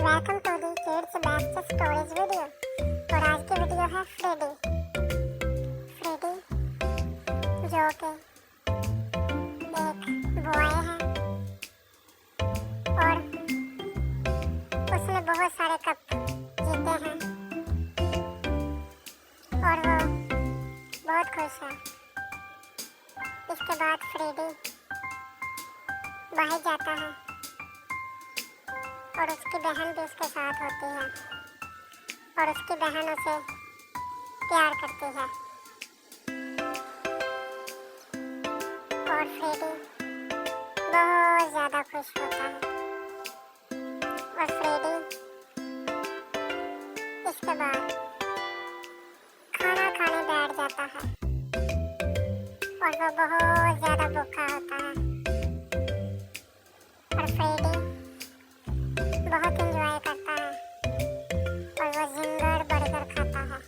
Welcome to the kids best stories video. और आज की वीडियो है फ्रेडी। फ्रेडी जो कि एक बॉय है और उसने बहुत सारे कप जीते हैं और वो बहुत खुश है। इसके बाद फ्रेडी बाहर जाता है और उसकी बहन भी उसके साथ होती है और उसकी बहन उसे प्यार करती है। और फ्रेडी बहुत ज़्यादा खुश होता है और फ्रेडी इसके बाद खाना खाने बैठ जाता है और वो बहुत ज़्यादा भूखा होता है और फ्रेडी बहुत एंजॉय करता है और वो जिंगर बर्गर खाता है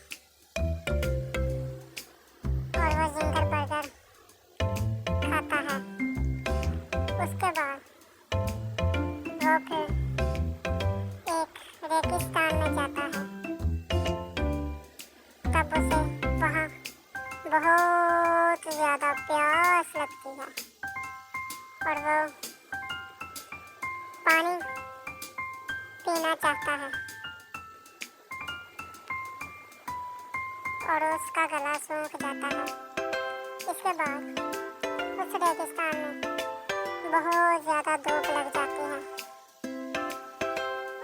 और वो जिंगर बर्गर खाता है। उसके बाद वो फिर एक रेगिस्तान में जाता है। तब उसे वहाँ बहुत ज़्यादा प्यास लगती है और वो पानी पीना चाहता है और उसका गला सूख जाता है। इसके बाद उस रेगिस्तान में बहुत ज़्यादा धूप लग जाती है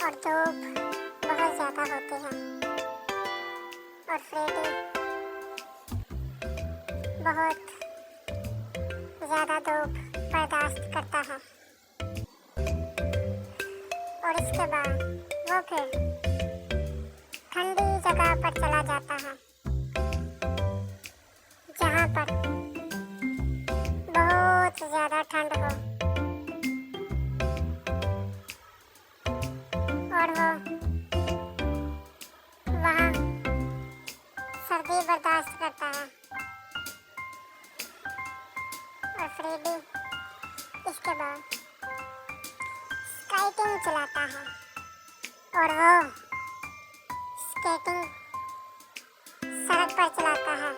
और धूप बहुत ज़्यादा होती है और फ्रेडी बहुत ज़्यादा धूप बर्दाश्त करता है। और इसके बाद वो फिर ठंडी जगह पर चला जाता है जहाँ पर बहुत ज़्यादा ठंड हो और वो वहाँ सर्दी बर्दाश्त करता है। और फ्रेडी इसके बाद स्केटिंग चलाता है और वो स्केटिंग सड़क पर चलाता है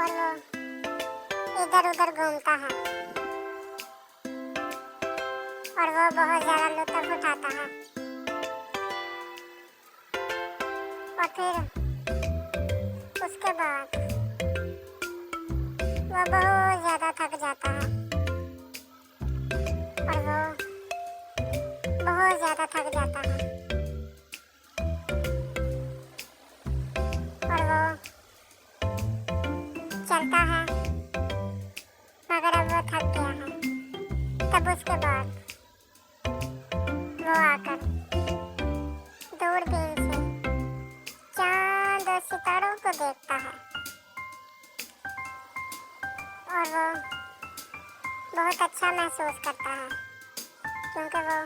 और वो इधर उधर घूमता है और वो बहुत ज़्यादा लुत्फ़ उठाता है। और फिर उसके बाद वो बहुत ज़्यादा थक जाता है और वो बहुत ज़्यादा थक जाता है और वो चलता है मगर अब वो थक गया है। तब उसके बाद वो आकर दूरबीन से चांद और सितारों को देखता है और वो बहुत अच्छा महसूस करता है क्योंकि वो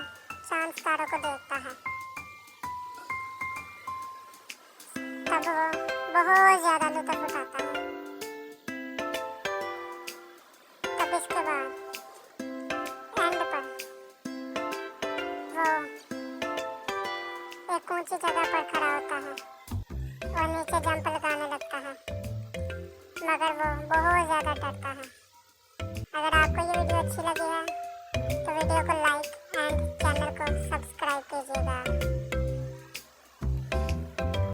चांद सितारों को देखता है। तब वो बहुत ज़्यादा लुत्फ़ उठाता है। तब इसके बाद एंड पर वो एक ऊंची जगह पर खड़ा होता है और नीचे जंप लगाने लगता है मगर वो बहुत ज़्यादा डरता है। अगर आपको ये वीडियो अच्छी लगी है तो वीडियो को लाइक एंड चैनल को सब्सक्राइब कीजिएगा।